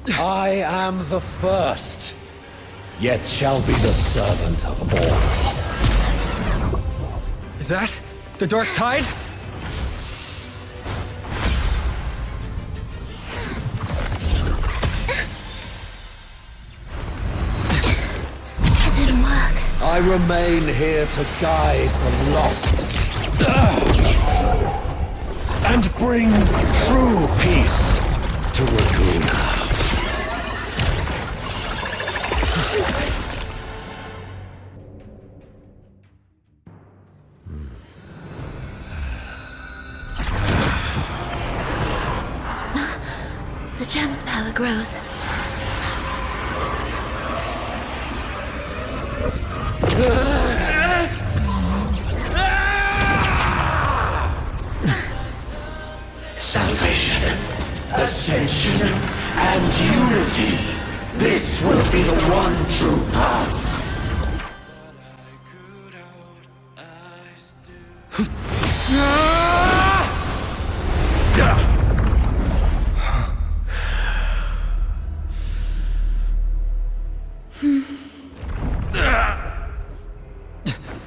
I am the first, yet shall be the servant of all. Is that the Dark Tide? It didn't work. I remain here to guide the lost and bring true peace to Laguna. The gem's power grows. Salvation, ascension, and unity. This will be the one true path.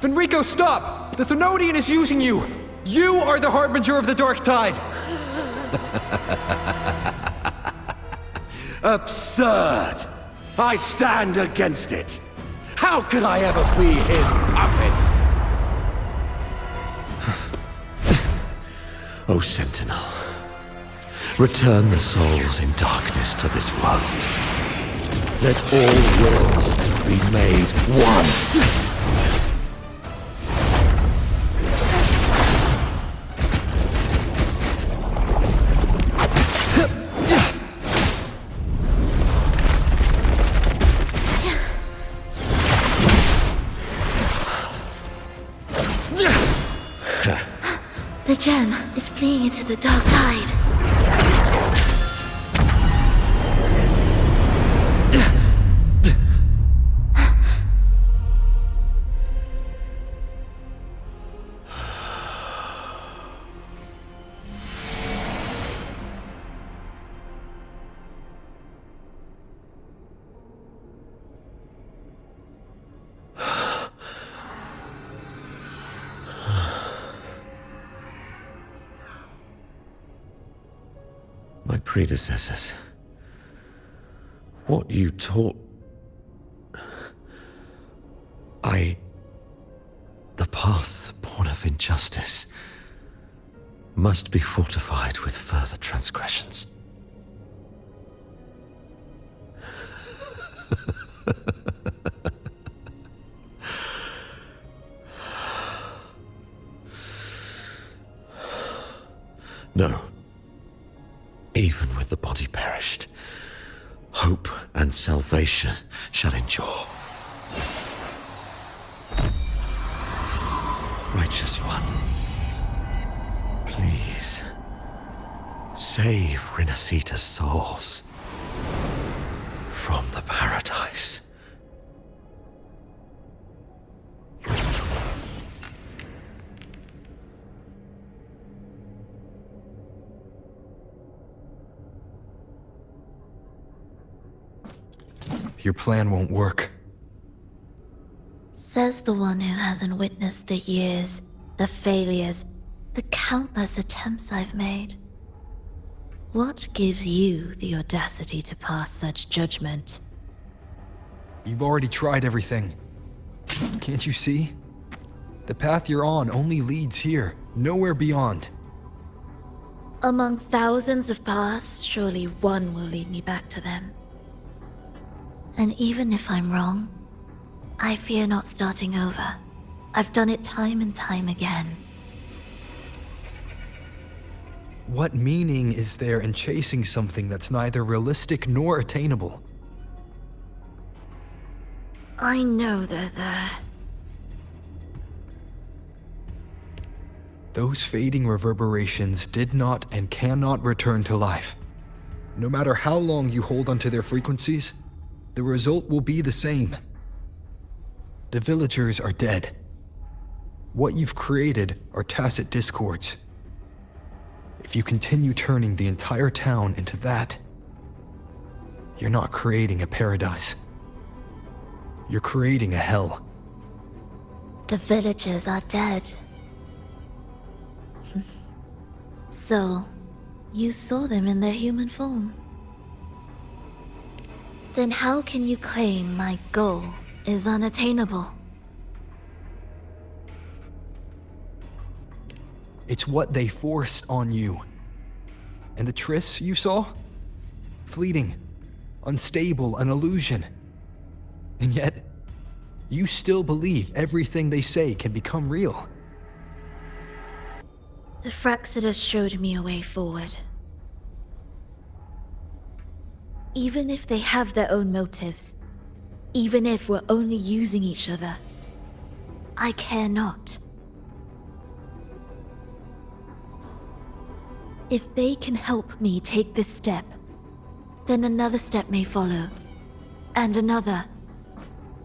Fenrico, stop! The Thenodian is using you! You are the harbinger of the Dark Tide! Absurd! I stand against it! How could I ever be his puppet? O Sentinel, return the souls in darkness to this world. Let all worlds be made one. The gem is fleeing into the Dark Tide. My predecessors. What you taught... The path born of injustice must be fortified with further transgressions. No. Even with the body perished, hope and salvation shall endure. Righteous One, please, save Renacita's souls from the paradise. Your plan won't work. Says the one who hasn't witnessed the years, the failures, the countless attempts I've made. What gives you the audacity to pass such judgment? You've already tried everything. Can't you see? The path you're on only leads here, nowhere beyond. Among thousands of paths, surely one will lead me back to them. And even if I'm wrong, I fear not starting over. I've done it time and time again. What meaning is there in chasing something that's neither realistic nor attainable? I know they're there. Those fading reverberations did not and cannot return to life. No matter how long you hold onto their frequencies, the result will be the same. The villagers are dead. What you've created are tacit discords. If you continue turning the entire town into that, You're not creating a paradise. You're creating a hell. The villagers are dead. So, you saw them in their human form. Then how can you claim my goal is unattainable? It's what they forced on you. And the Triss you saw? Fleeting, unstable, an illusion. And yet, you still believe everything they say can become real. The Fraxidus showed me a way forward. Even if they have their own motives, even if we're only using each other, I care not. If they can help me take this step, then another step may follow, and another.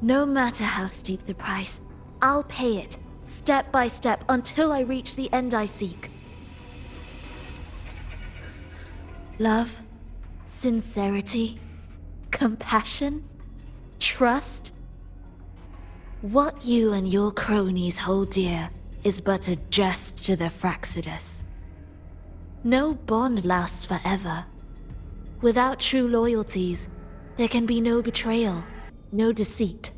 No matter how steep the price, I'll pay it, step by step, until I reach the end I seek. Love, sincerity, compassion, trust. What you and your cronies hold dear is but a jest to the Fraxidus. No bond lasts forever. Without true loyalties, there can be no betrayal, no deceit.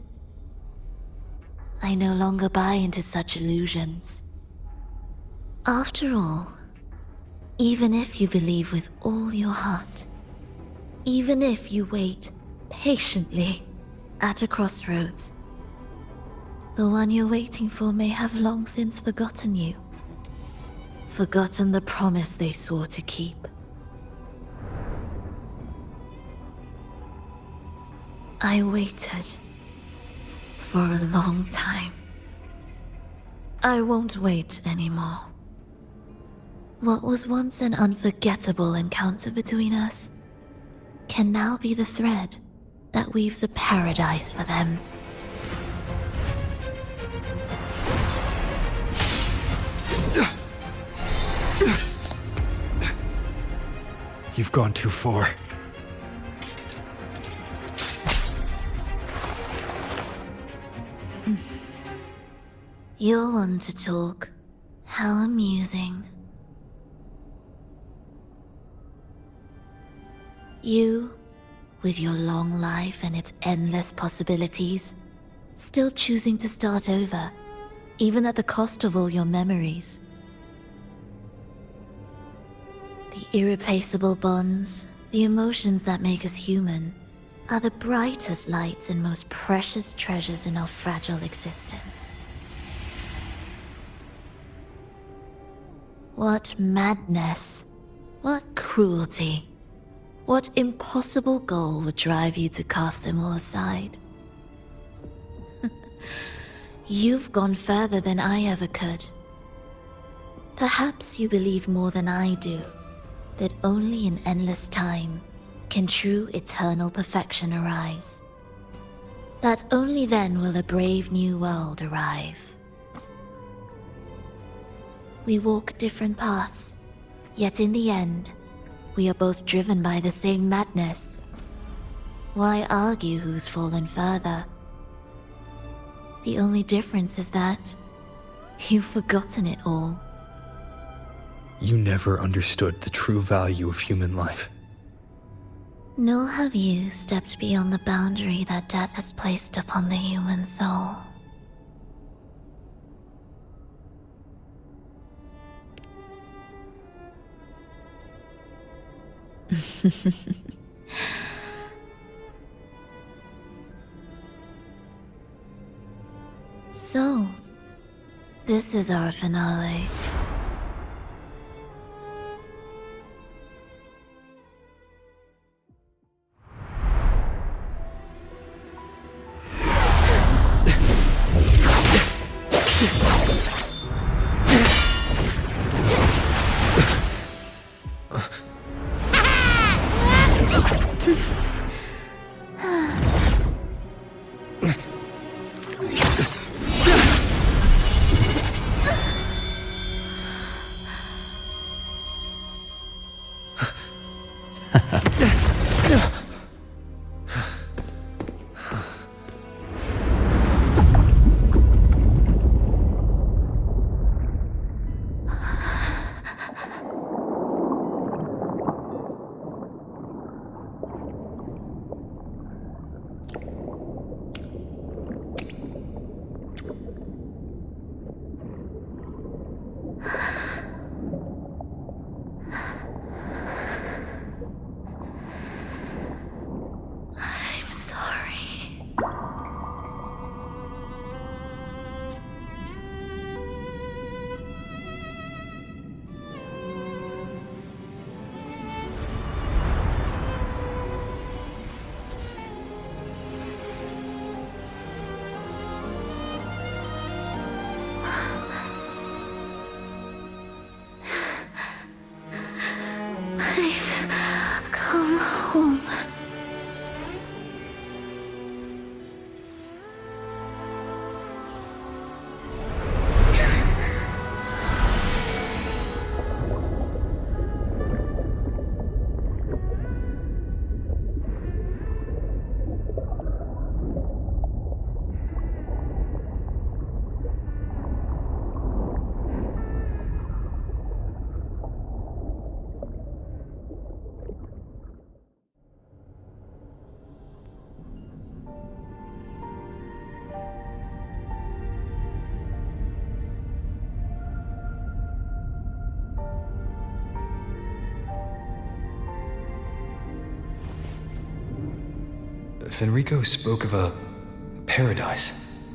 I no longer buy into such illusions. After all, even if you believe with all your heart, even if you wait patiently at a crossroads, the one you're waiting for may have long since forgotten you. Forgotten the promise they swore to keep. I waited for a long time. I won't wait anymore. What was once an unforgettable encounter between us can now be the thread that weaves a paradise for them. You've gone too far. You're one to talk. How amusing. You, with your long life and its endless possibilities, still choosing to start over, even at the cost of all your memories. The irreplaceable bonds, the emotions that make us human, are the brightest lights and most precious treasures in our fragile existence. What madness, what cruelty, what impossible goal would drive you to cast them all aside? You've gone further than I ever could. Perhaps you believe more than I do, that only in endless time can true eternal perfection arise. That only then will a brave new world arrive. We walk different paths, yet in the end, we are both driven by the same madness. Why argue who's fallen further? The only difference is that you've forgotten it all. You never understood the true value of human life. Nor have you stepped beyond the boundary that death has placed upon the human soul. So, this is our finale. Fenrico spoke of a paradise.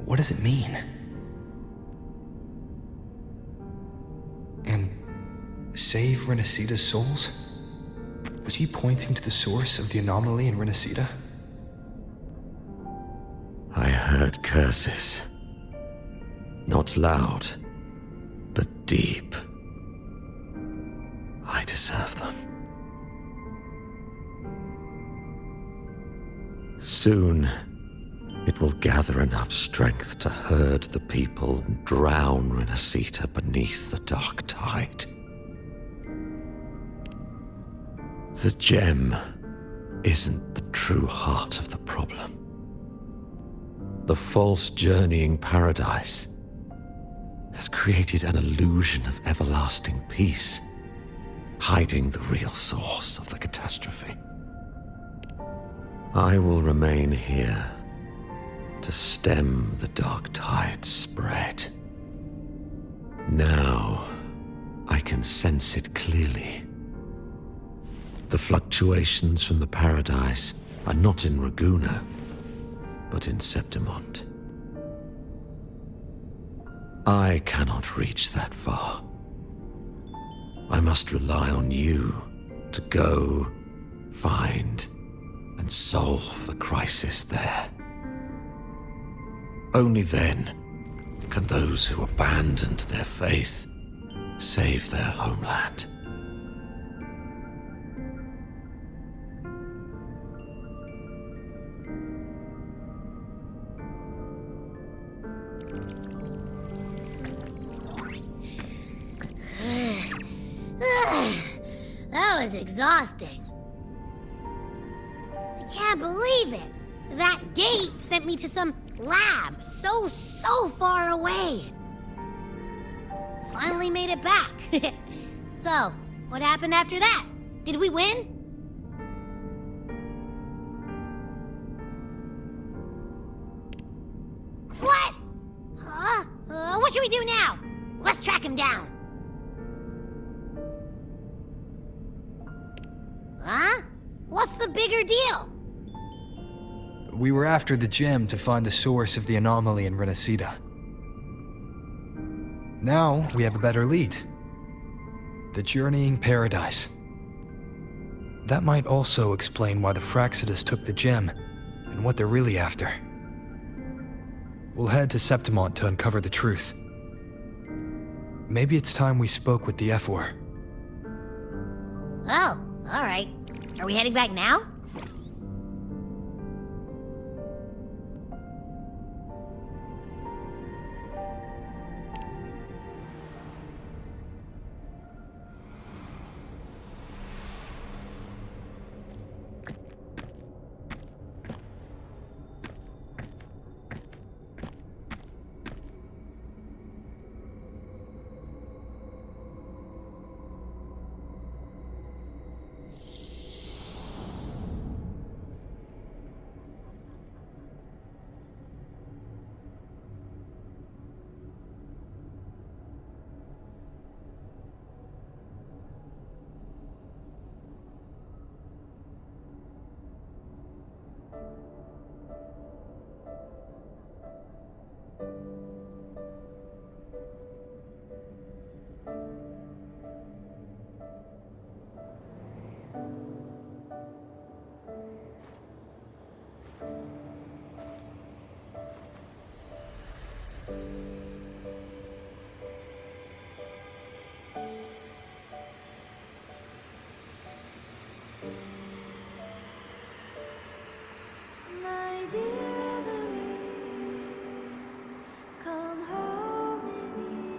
What does it mean? And save Renacita's souls? Was he pointing to the source of the anomaly in Renacita? I heard curses. Not loud, but deep. I deserve them. Soon, it will gather enough strength to herd the people and drown Renacita beneath the dark tide. The gem isn't the true heart of the problem. The false journeying paradise has created an illusion of everlasting peace, hiding the real source of the catastrophe. I will remain here to stem the dark tide's spread. Now, I can sense it clearly. The fluctuations from the paradise are not in Raguna, but in Septmont. I cannot reach that far. I must rely on you to go, find, and solve the crisis there. Only then can those who abandoned their faith save their homeland. That was exhausting. I can't believe it. That gate sent me to some lab so far away. Finally made it back. So, what happened after that? Did we win? What? Huh? What should we do now? Let's track him down. Huh? What's the bigger deal? We were after the gem to find the source of the anomaly in Renacita. Now we have a better lead. The journeying paradise. That might also explain why the Fraxidus took the gem and what they're really after. We'll head to Septmont to uncover the truth. Maybe it's time we spoke with the F-War. Oh, alright. Are we heading back now? My dear Louis, come home with me,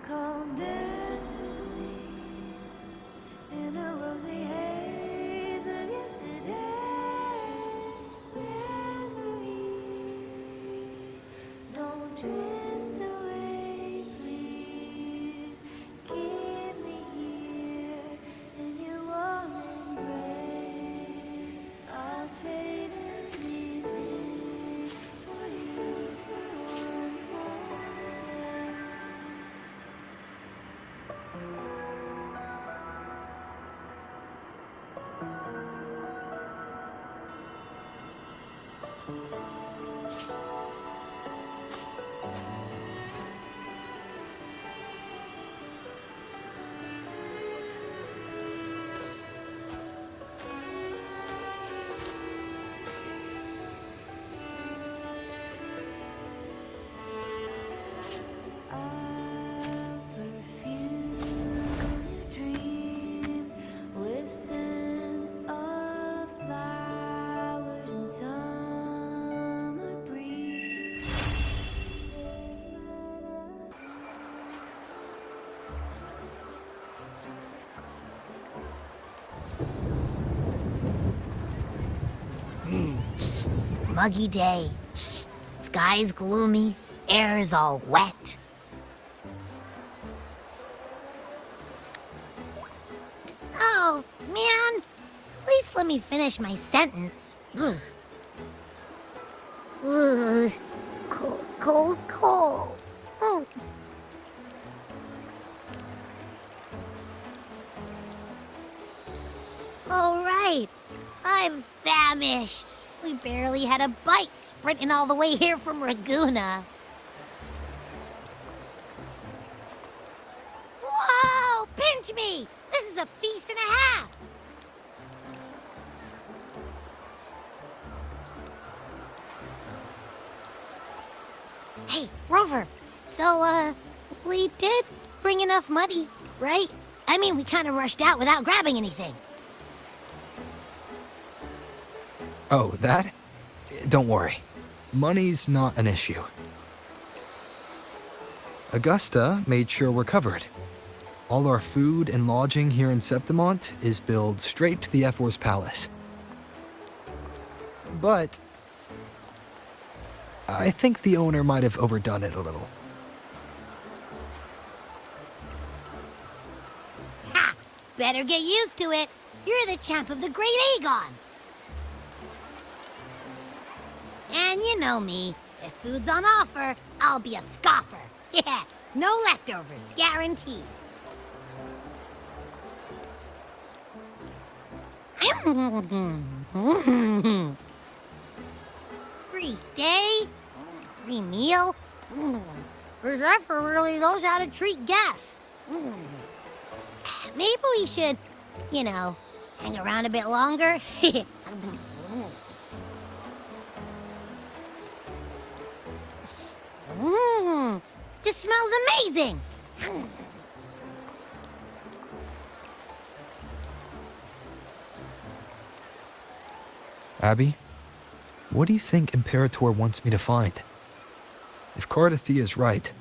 come dance with me in a rosy haze of yesterday. Dear Louis, don't drift away, please. Keep me here in your warm embrace. I'll trade everything for you for one more day. Muggy day. Sky's gloomy, air's all wet. Oh, man. At least let me finish my sentence. Ugh. Ugh. Cold, cold, cold. Oh. All right. I'm famished. We barely had a bite sprinting all the way here from Raguna. Whoa! Pinch me! This is a feast and a half! Hey, Rover. So, we did bring enough money, right? I mean, we kind of rushed out without grabbing anything. Oh, that? Don't worry. Money's not an issue. Augusta made sure we're covered. All our food and lodging here in Septmont is billed straight to the Ephor's palace. But I think the owner might have overdone it a little. Ha! Better get used to it. You're the champ of the Great Aegon. And you know me. If food's on offer, I'll be a scoffer. Yeah, no leftovers, guaranteed. Free stay, free meal. This effort really knows how to treat guests. Maybe we should, hang around a bit longer. This smells amazing! Abby, what do you think Imperator wants me to find? If Cardathia is right,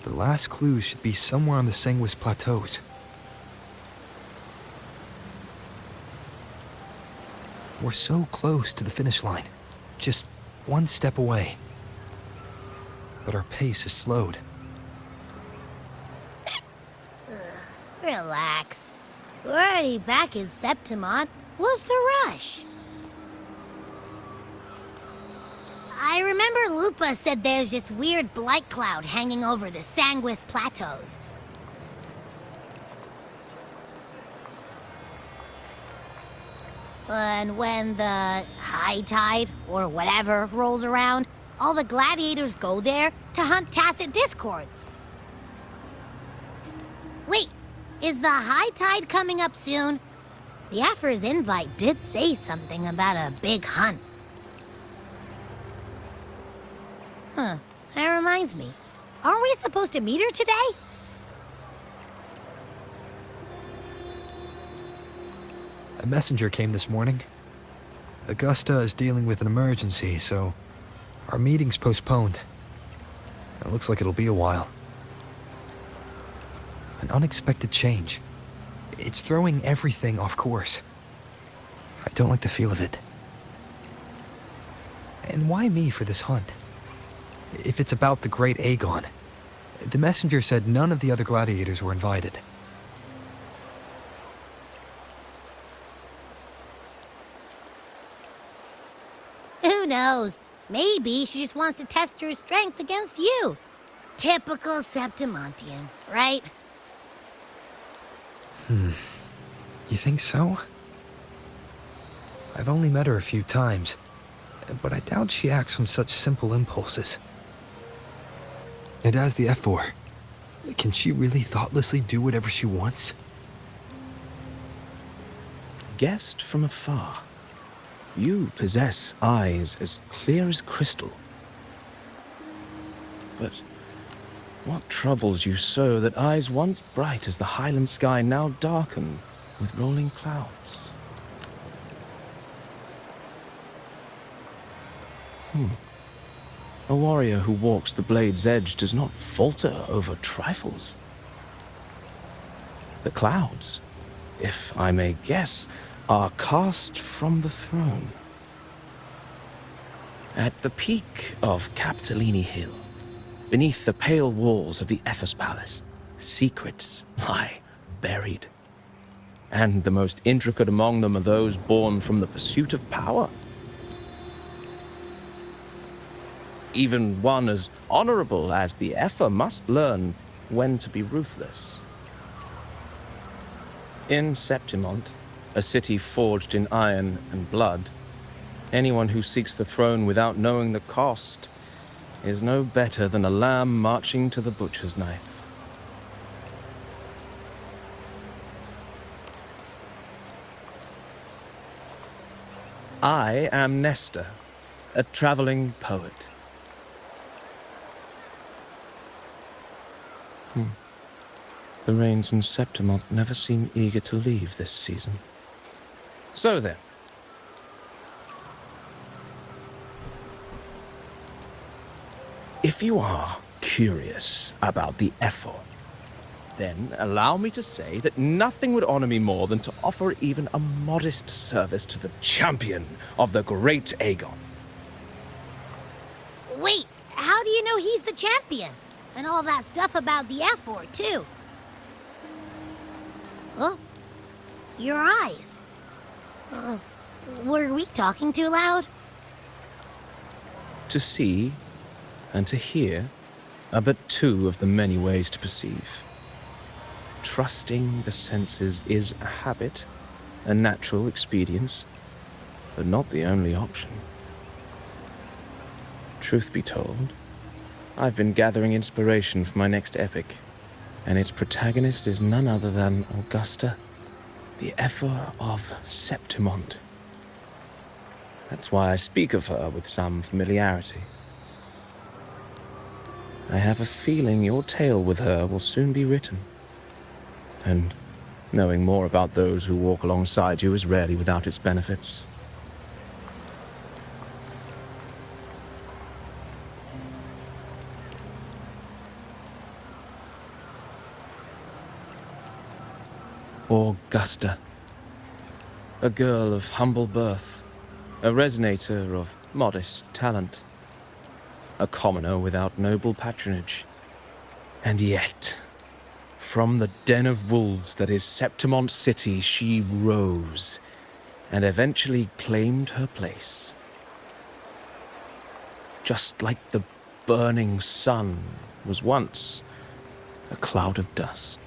the last clues should be somewhere on the Sanguis Plateaus. We're so close to the finish line, just one step away. But our pace is slowed. Relax. We're already back in Septmont. What's the rush? I remember Lupa said there's this weird blight cloud hanging over the Sanguis Plateaus. And when the high tide, or whatever, rolls around, all the gladiators go there to hunt tacit discords. Wait, is the high tide coming up soon? The Aphor's invite did say something about a big hunt. Huh, that reminds me. Aren't we supposed to meet her today? A messenger came this morning. Augusta is dealing with an emergency, so our meeting's postponed. It looks like it'll be a while. An unexpected change. It's throwing everything off course. I don't like the feel of it. And why me for this hunt? If it's about the Great Aegon, the messenger said none of the other gladiators were invited. Who knows? Maybe she just wants to test her strength against you. Typical Septmontian, right? You think so? I've only met her a few times, but I doubt she acts on such simple impulses. And as the F4, can she really thoughtlessly do whatever she wants? Guessed from afar, you possess eyes as clear as crystal. But what troubles you so that eyes once bright as the highland sky now darken with rolling clouds? A warrior who walks the blade's edge does not falter over trifles. The clouds, if I may guess, are cast from the throne. At the peak of Capitolini Hill, beneath the pale walls of the Ephes Palace, secrets lie buried. And the most intricate among them are those born from the pursuit of power. Even one as honorable as the Epher must learn when to be ruthless. In Septmont, a city forged in iron and blood, anyone who seeks the throne without knowing the cost is no better than a lamb marching to the butcher's knife. I am Nestor, a traveling poet. The rains in Septmont never seem eager to leave this season. So then, if you are curious about the effort, then allow me to say that nothing would honor me more than to offer even a modest service to the champion of the great Aegon. Wait, how do you know he's the champion? And all that stuff about the F4, too. Oh, your eyes. Were we talking too loud? To see and to hear are but two of the many ways to perceive. Trusting the senses is a habit, a natural expedience, but not the only option. Truth be told, I've been gathering inspiration for my next epic, and its protagonist is none other than Augusta, the Epher of Septmont. That's why I speak of her with some familiarity. I have a feeling your tale with her will soon be written, and knowing more about those who walk alongside you is rarely without its benefits. Augusta, a girl of humble birth, a resonator of modest talent, a commoner without noble patronage, and yet, from the den of wolves that is Septmont City, she rose and eventually claimed her place. Just like the burning sun was once a cloud of dust.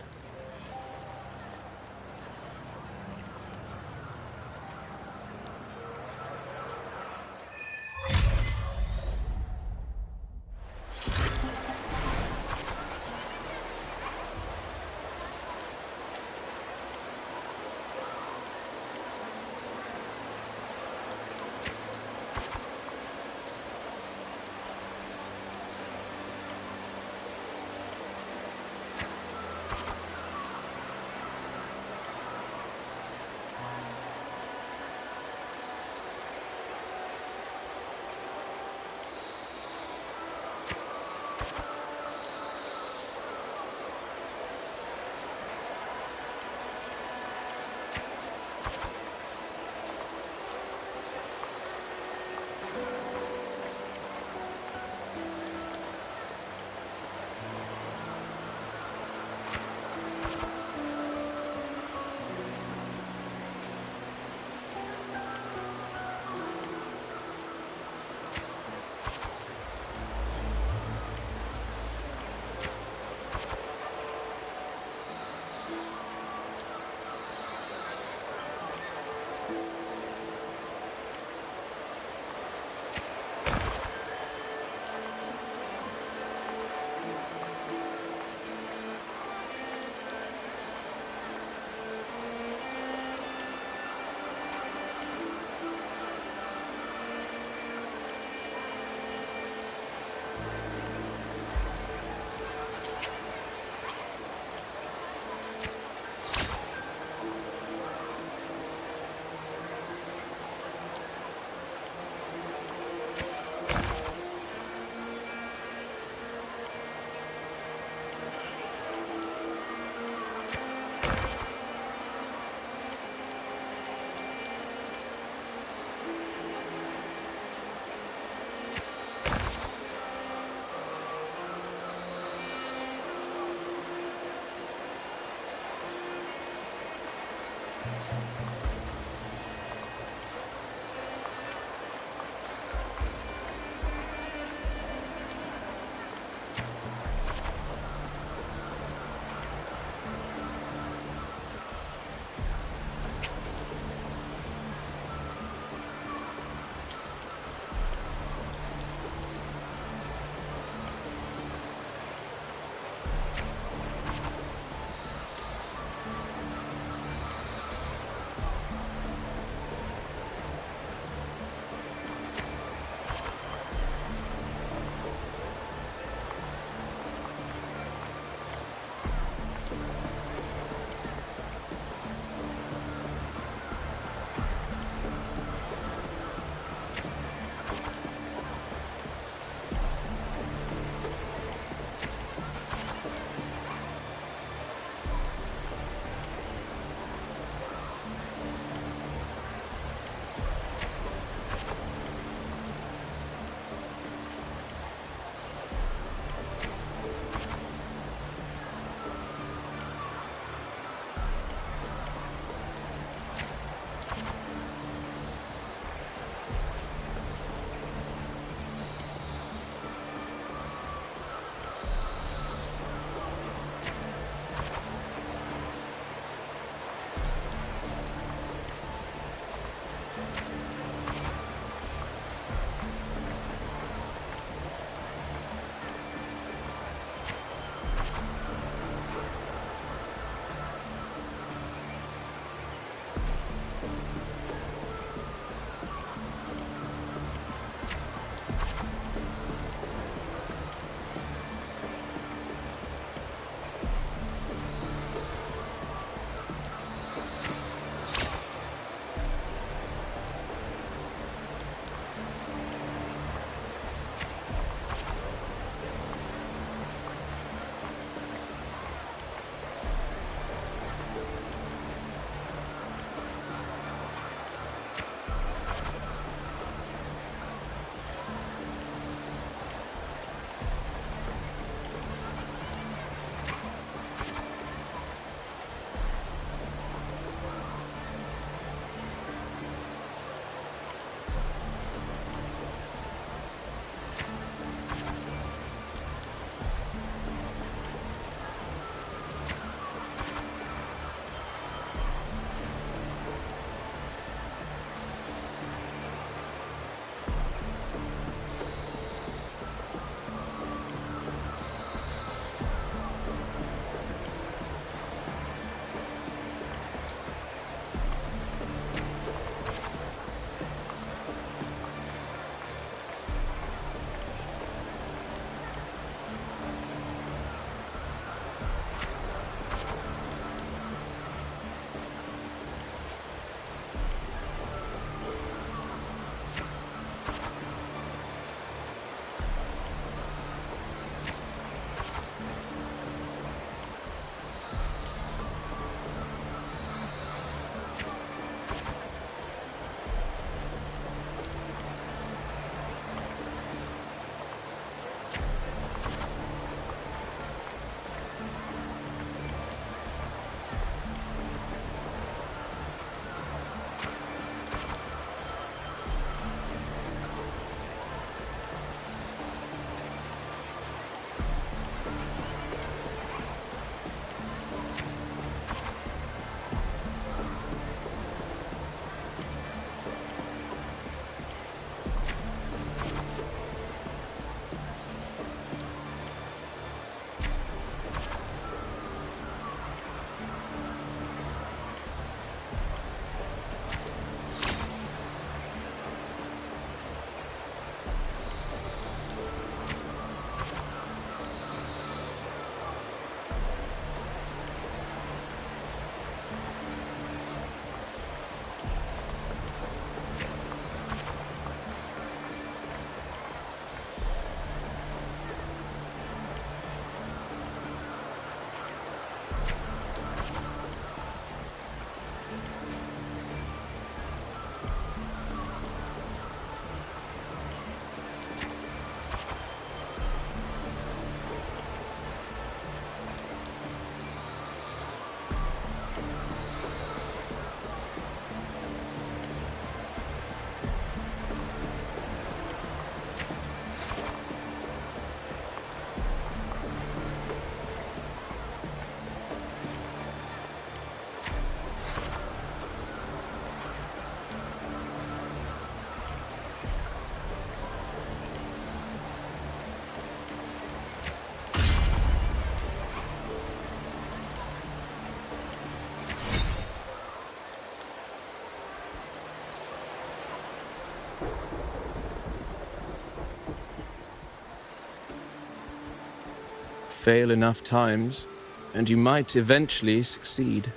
fail enough times, and you might eventually succeed.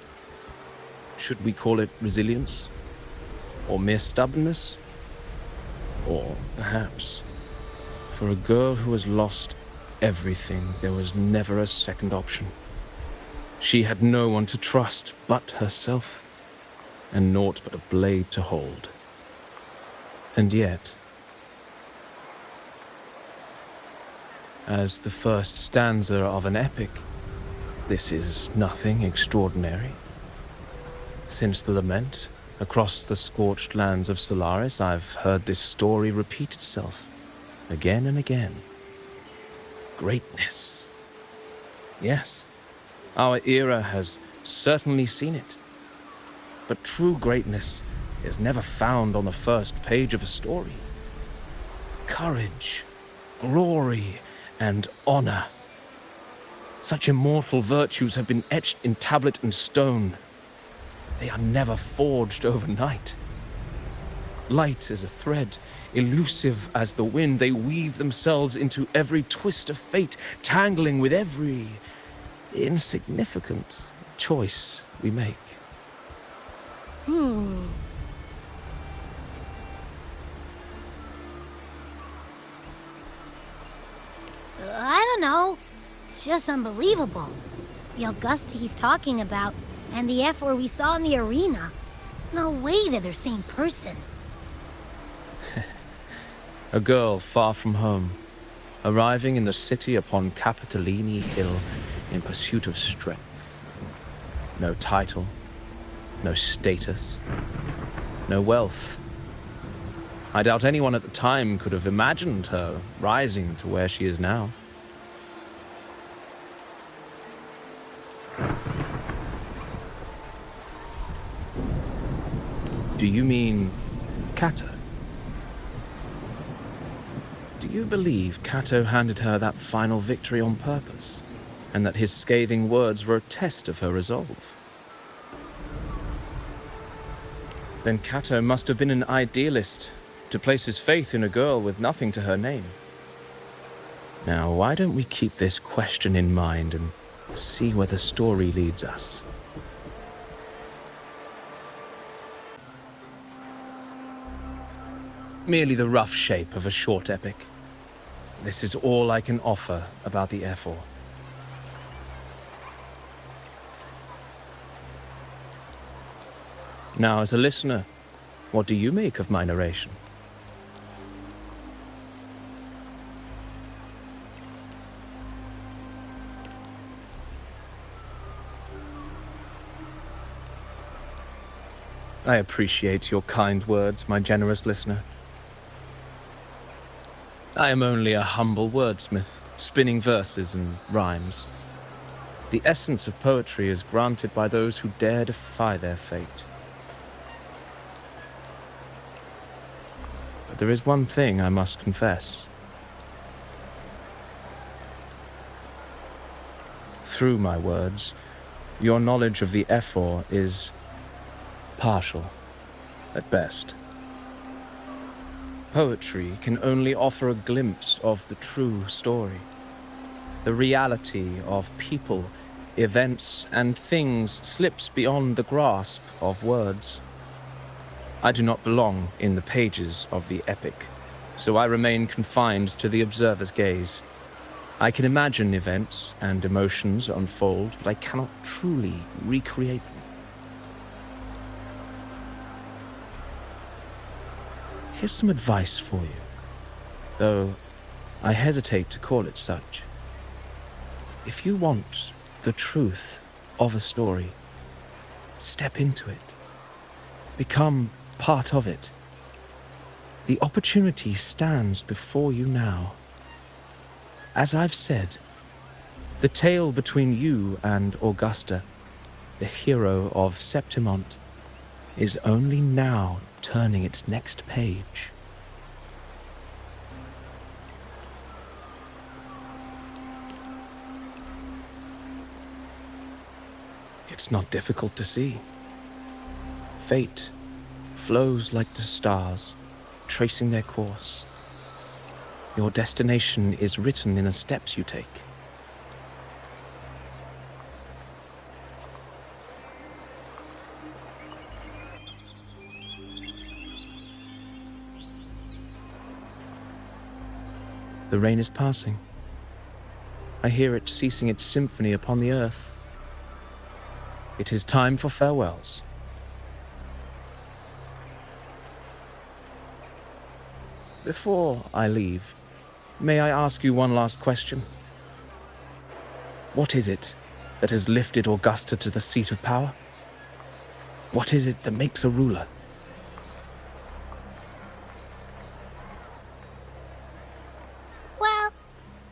Should we call it resilience? Or mere stubbornness? Or perhaps, for a girl who has lost everything, there was never a second option. She had no one to trust but herself, and naught but a blade to hold. And yet, as the first stanza of an epic, this is nothing extraordinary. Since the lament, across the scorched lands of Solaris, I've heard this story repeat itself, again and again. Greatness. Yes, our era has certainly seen it. But true greatness is never found on the first page of a story. Courage, glory, and honor. Such immortal virtues have been etched in tablet and stone. They are never forged overnight. Light as a thread, elusive as the wind, they weave themselves into every twist of fate, tangling with every insignificant choice we make. I don't know. It's just unbelievable. The Augusta he's talking about, and the F-word we saw in the arena. No way they're the same person. A girl far from home, arriving in the city upon Capitolini Hill in pursuit of strength. No title, no status, no wealth. I doubt anyone at the time could have imagined her rising to where she is now. Do you mean Cato? Do you believe Cato handed her that final victory on purpose, and that his scathing words were a test of her resolve? Then Cato must have been an idealist, to place his faith in a girl with nothing to her name. Now, why don't we keep this question in mind and see where the story leads us? Merely the rough shape of a short epic. This is all I can offer about the F4. Now, as a listener, what do you make of my narration? I appreciate your kind words, my generous listener. I am only a humble wordsmith, spinning verses and rhymes. The essence of poetry is granted by those who dare defy their fate. But there is one thing I must confess. Through my words, your knowledge of the F4 is partial, at best. Poetry can only offer a glimpse of the true story, the reality of people, events, and things slips beyond the grasp of words. I do not belong in the pages of the epic, so I remain confined to the observer's gaze. I can imagine events and emotions unfold, but I cannot truly recreate them. Here's some advice for you, though I hesitate to call it such. If you want the truth of a story, step into it. Become part of it. The opportunity stands before you now. As I've said, the tale between you and Augusta, the hero of Septmont, is only now turning its next page. It's not difficult to see. Fate flows like the stars, tracing their course. Your destination is written in the steps you take. The rain is passing. I hear it ceasing its symphony upon the earth. It is time for farewells. Before I leave, may I ask you one last question? What is it that has lifted Augusta to the seat of power? What is it that makes a ruler? Well,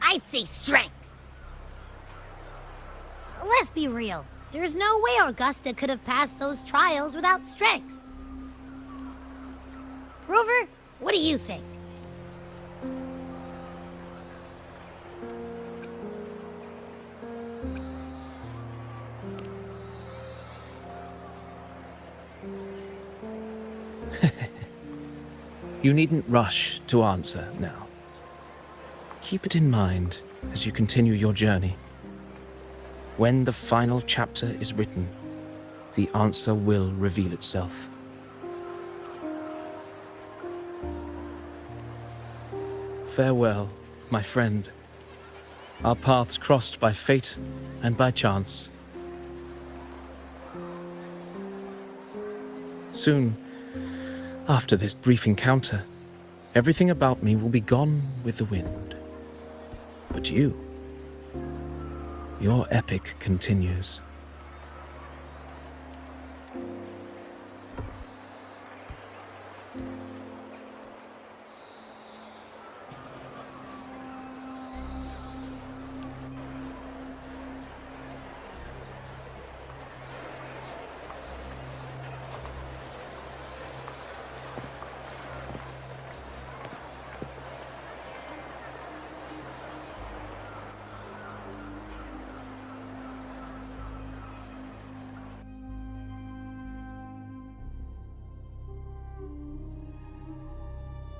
I'd say strength. Let's be real. There's no way Augusta could have passed those trials without strength. Rover, what do you think? You needn't rush to answer now. Keep it in mind as you continue your journey. When the final chapter is written, the answer will reveal itself. Farewell, my friend. Our paths crossed by fate and by chance. Soon, after this brief encounter, everything about me will be gone with the wind. But you, your epic continues.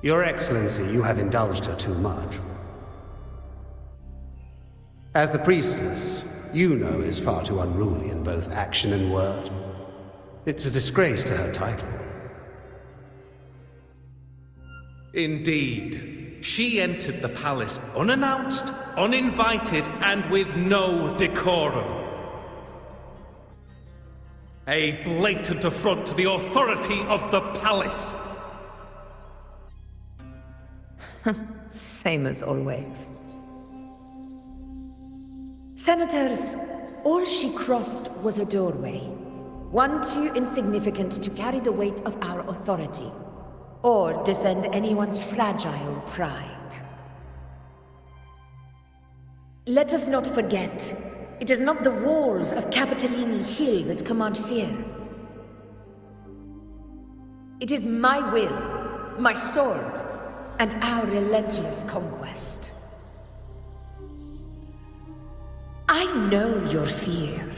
Your Excellency, you have indulged her too much. As the priestess, you know is far too unruly in both action and word. It's a disgrace to her title. Indeed. She entered the palace unannounced, uninvited, and with no decorum. A blatant affront to the authority of the palace. Same as always. Senators, all she crossed was a doorway. One too insignificant to carry the weight of our authority, or defend anyone's fragile pride. Let us not forget, it is not the walls of Capitolini Hill that command fear. It is my will, my sword, and our relentless conquest. I know your fear.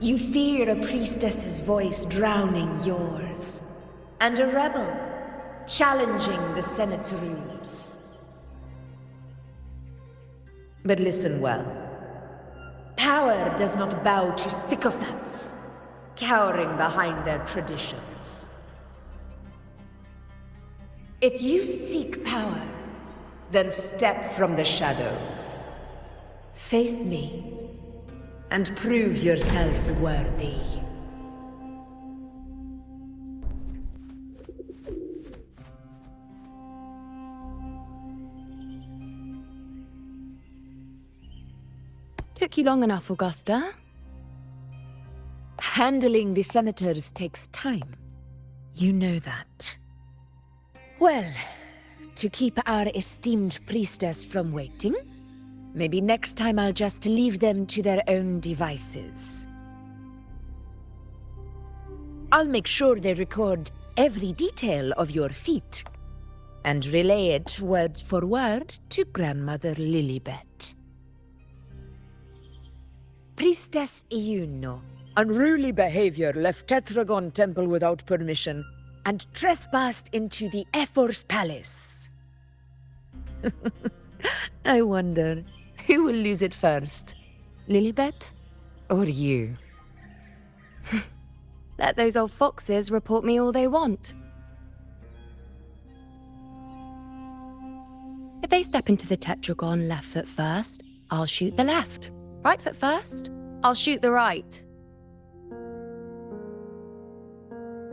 You fear a priestess's voice drowning yours, and a rebel challenging the Senate's rules. But listen well. Power does not bow to sycophants, cowering behind their traditions. If you seek power, then step from the shadows. Face me, and prove yourself worthy. Took you long enough, Augusta. Handling the senators takes time. You know that. Well, to keep our esteemed priestess from waiting, maybe next time I'll just leave them to their own devices. I'll make sure they record every detail of your feat, and relay it word for word to Grandmother Lilibet. Priestess Iuno, unruly behavior, left Tetragon Temple without permission, and trespassed into the Ephor's palace. I wonder, who will lose it first? Lilibet or you? Let those old foxes report me all they want. If they step into the tetragon left foot first, I'll shoot the left. Right foot first, I'll shoot the right.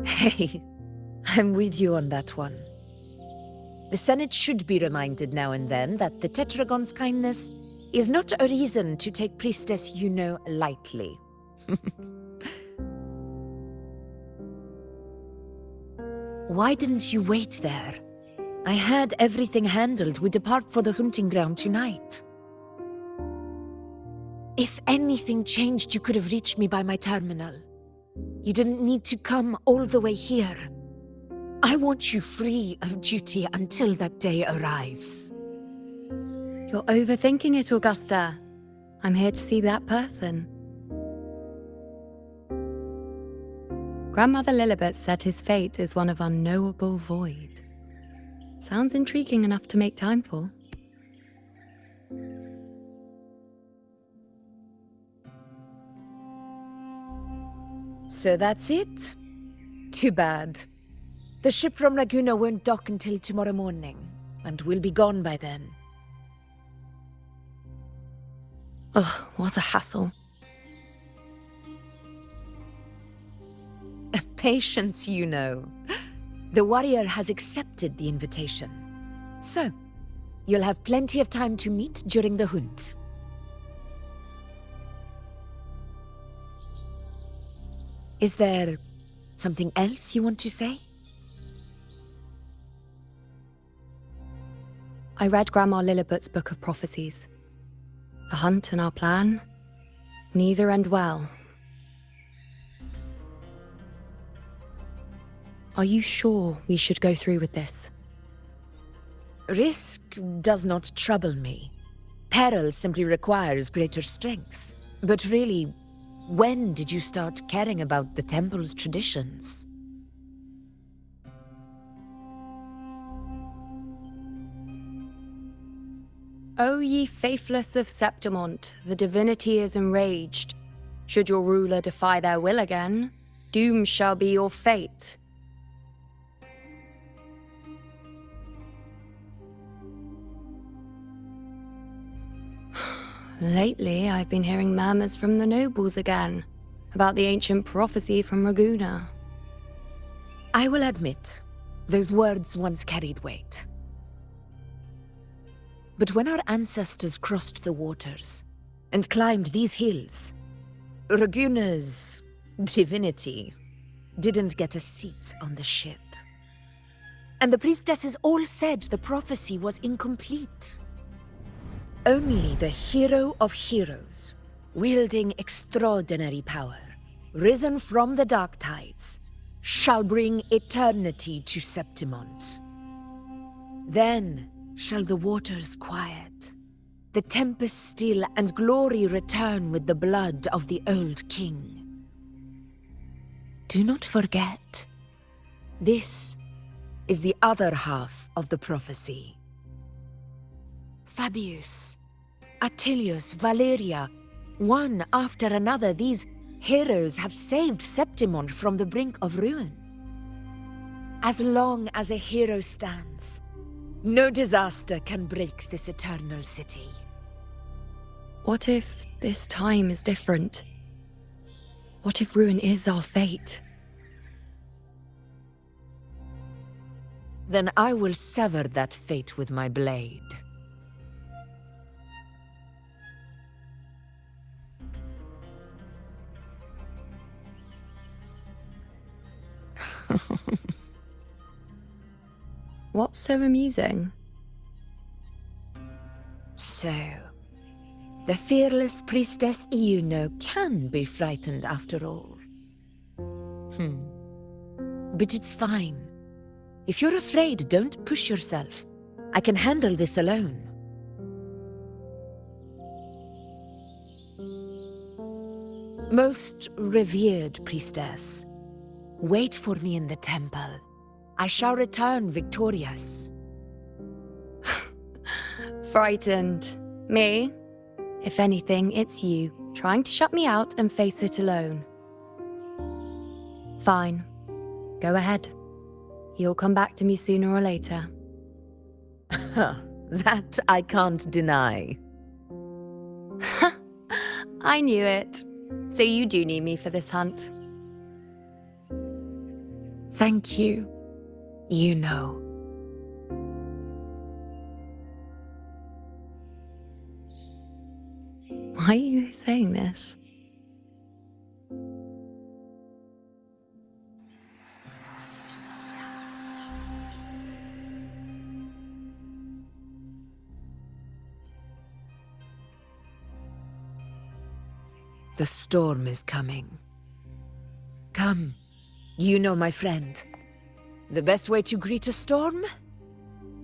Hey, I'm with you on that one. The Senate should be reminded now and then that the Tetragon's kindness is not a reason to take Priestess Yuno lightly. Why didn't you wait there? I had everything handled. We depart for the hunting ground tonight. If anything changed, you could have reached me by my terminal. You didn't need to come all the way here. I want you free of duty until that day arrives. You're overthinking it, Augusta. I'm here to see that person. Grandmother Lilibet said his fate is one of unknowable void. Sounds intriguing enough to make time for. So that's it? Too bad. The ship from Laguna won't dock until tomorrow morning, and we'll be gone by then. Ugh, what a hassle. Patience, you know. The warrior has accepted the invitation. So, you'll have plenty of time to meet during the hunt. Is there something else you want to say? I read Grandma Lilibet's Book of Prophecies. The hunt and our plan, neither end well. Are you sure we should go through with this? Risk does not trouble me. Peril simply requires greater strength. But really, when did you start caring about the temple's traditions? O ye faithless of Septmont, the divinity is enraged. Should your ruler defy their will again, doom shall be your fate. Lately, I've been hearing murmurs from the nobles again, about the ancient prophecy from Raguna. I will admit, those words once carried weight. But when our ancestors crossed the waters and climbed these hills, Raguna's divinity didn't get a seat on the ship. And the priestesses all said the prophecy was incomplete. Only the hero of heroes, wielding extraordinary power, risen from the dark tides, shall bring eternity to Septmont. Then shall the waters quiet, the tempest still, and glory return with the blood of the old king. Do not forget, this is the other half of the prophecy. Fabius, Attilius, Valeria, one after another, these heroes have saved Septmont from the brink of ruin. As long as a hero stands, no disaster can break this eternal city. What if this time is different? What if ruin is our fate? Then I will sever that fate with my blade. What's so amusing? So, the fearless priestess Yuno can be frightened after all. But it's fine. If you're afraid, don't push yourself. I can handle this alone. Most revered priestess, wait for me in the temple. I shall return victorious. Frightened. Me? If anything, it's you, trying to shut me out and face it alone. Fine. Go ahead. You'll come back to me sooner or later. That I can't deny. I knew it. So you do need me for this hunt. Thank you. You know. Why are you saying this? The storm is coming. Come. You know my friend. The best way to greet a storm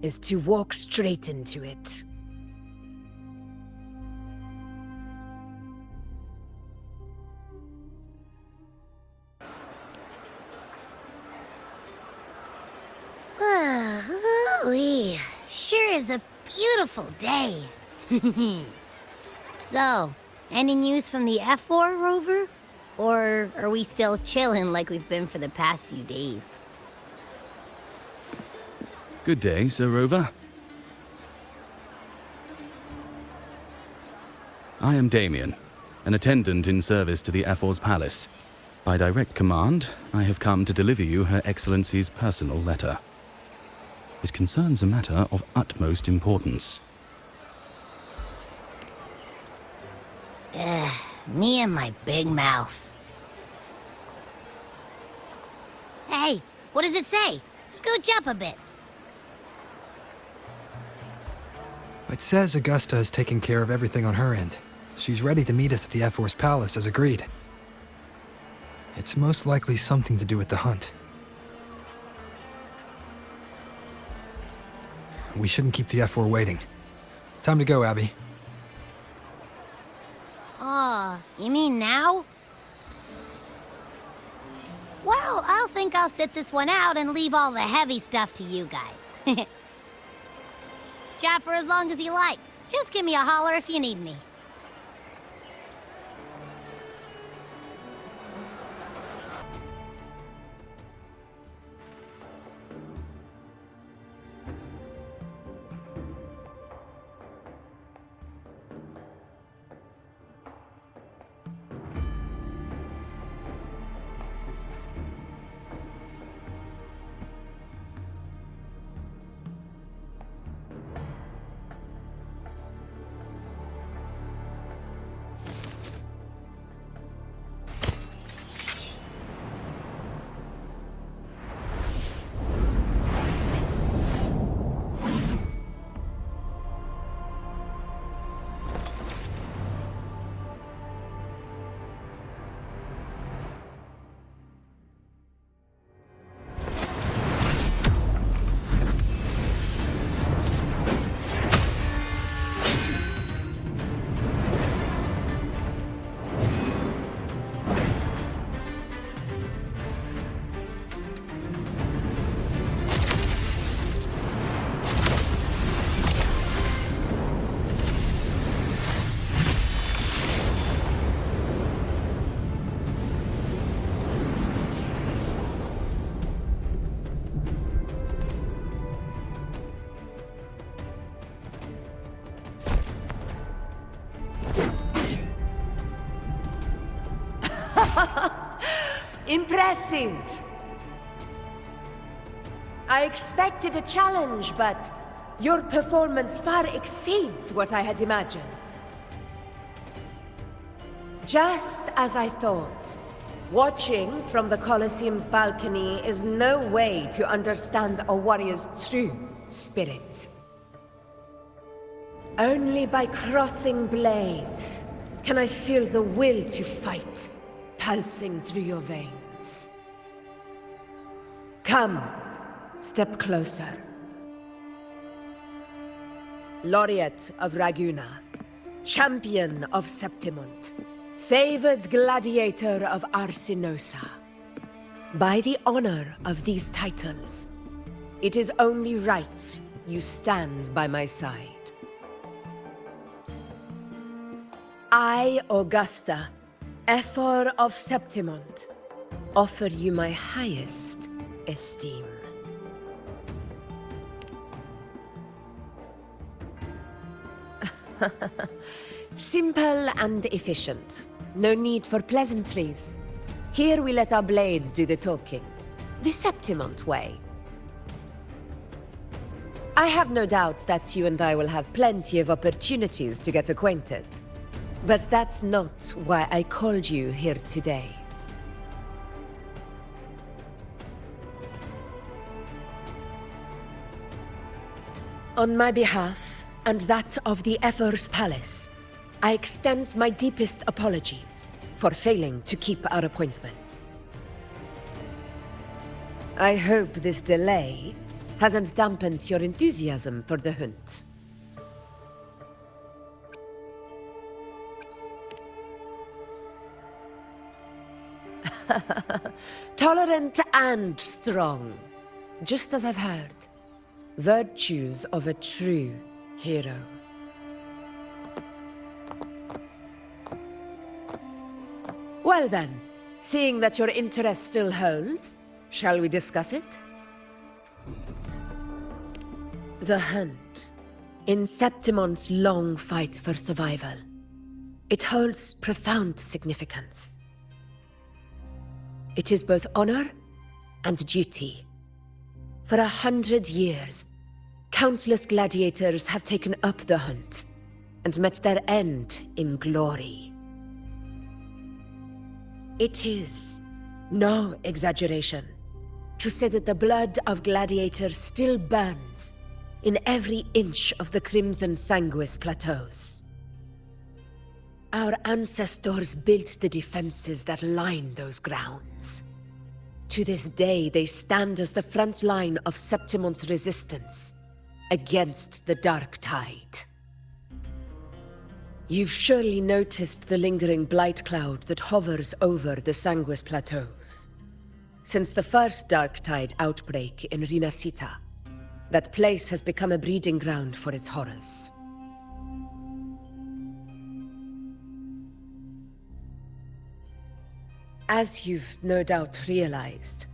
is to walk straight into it. Ooh-wee. Sure is a beautiful day. So, any news from the F4 rover? Or are we still chilling like we've been for the past few days? Good day, Sir Rover. I am Damien, an attendant in service to the F4's palace. By direct command, I have come to deliver you Her Excellency's personal letter. It concerns a matter of utmost importance. Me and my big mouth. Hey, what does it say? Scooch up a bit. It says Augusta has taken care of everything on her end. She's ready to meet us at the F4's palace as agreed. It's most likely something to do with the hunt. We shouldn't keep the F4 waiting. Time to go, Abby. You mean now? Well, I'll think I'll sit this one out and leave all the heavy stuff to you guys. Chat for as long as you like. Just give me a holler if you need me. Impressive! I expected a challenge, but your performance far exceeds what I had imagined. Just as I thought, watching from the Colosseum's balcony is no way to understand a warrior's true spirit. Only by crossing blades can I feel the will to fight pulsing through your veins. Come, step closer. Laureate of Raguna, champion of Septmont, favored gladiator of Arsinosa. By the honor of these titles, it is only right you stand by my side. I, Augusta, Ephor of Septmont, offer you my highest esteem. Simple and efficient. No need for pleasantries. Here we let our blades do the talking. The Septmont way. I have no doubt that you and I will have plenty of opportunities to get acquainted. But that's not why I called you here today. On my behalf, and that of the Ephor's Palace, I extend my deepest apologies for failing to keep our appointment. I hope this delay hasn't dampened your enthusiasm for the hunt. Tolerant and strong, just as I've heard. Virtues of a true hero. Well then, seeing that your interest still holds, shall we discuss it? The hunt. In Septmont's long fight for survival. It holds profound significance. It is both honor and duty. For 100 years, countless gladiators have taken up the hunt and met their end in glory. It is no exaggeration to say that the blood of gladiators still burns in every inch of the Crimson Sanguis plateaus. Our ancestors built the defenses that line those grounds. To this day, they stand as the front line of Septmont's resistance against the Dark Tide. You've surely noticed the lingering blight cloud that hovers over the Sanguis plateaus. Since the first Dark Tide outbreak in Rinasita, that place has become a breeding ground for its horrors. As you've no doubt realized,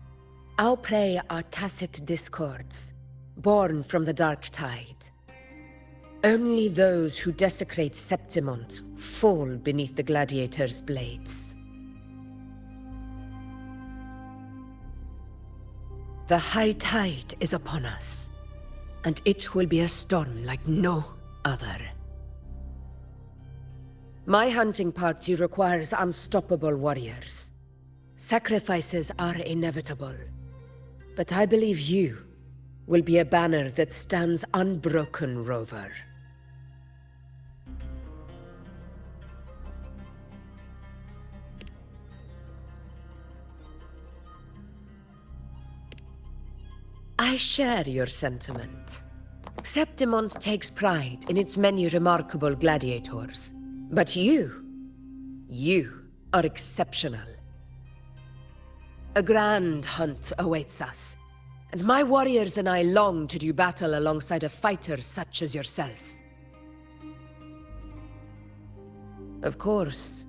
our prey are tacit discords, born from the Dark Tide. Only those who desecrate Septmont fall beneath the gladiators' blades. The high tide is upon us, and it will be a storm like no other. My hunting party requires unstoppable warriors. Sacrifices are inevitable, but I believe you will be a banner that stands unbroken, Rover. I share your sentiment. Septmont takes pride in its many remarkable gladiators, but you are exceptional. A grand hunt awaits us, and my warriors and I long to do battle alongside a fighter such as yourself. Of course,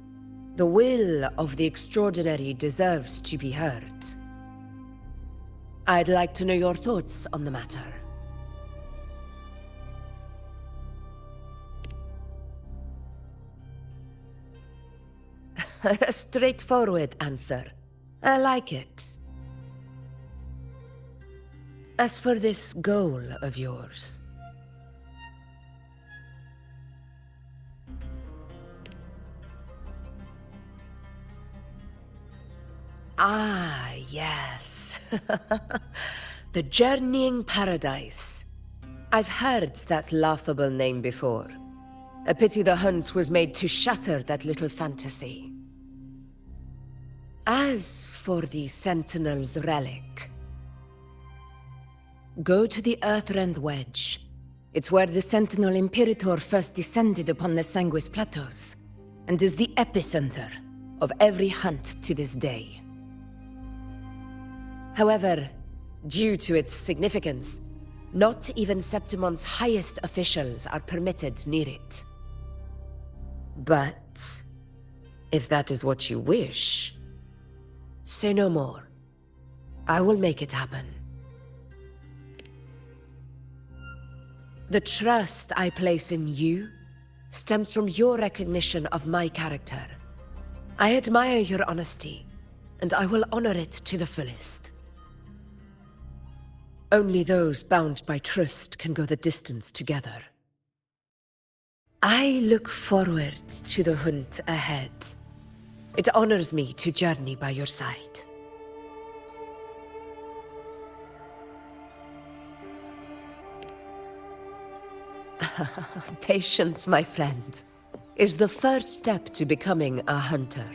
the will of the extraordinary deserves to be heard. I'd like to know your thoughts on the matter. A straightforward answer. I like it. As for this goal of yours... Ah, yes. The Journeying Paradise. I've heard that laughable name before. A pity the hunt was made to shatter that little fantasy. As for the Sentinel's relic, go to the Earthrend Wedge. It's where the Sentinel Imperator first descended upon the Sanguis Plateaus, and is the epicenter of every hunt to this day. However, due to its significance, not even Septmont's highest officials are permitted near it. But if that is what you wish, say no more. I will make it happen. The trust I place in you stems from your recognition of my character. I admire your honesty, and I will honor it to the fullest. Only those bound by trust can go the distance together. I look forward to the hunt ahead. It honors me to journey by your side. Patience, my friend, is the first step to becoming a hunter.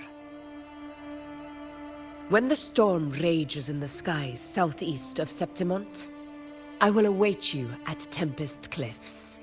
When the storm rages in the skies southeast of Septmont, I will await you at Tempest Cliffs.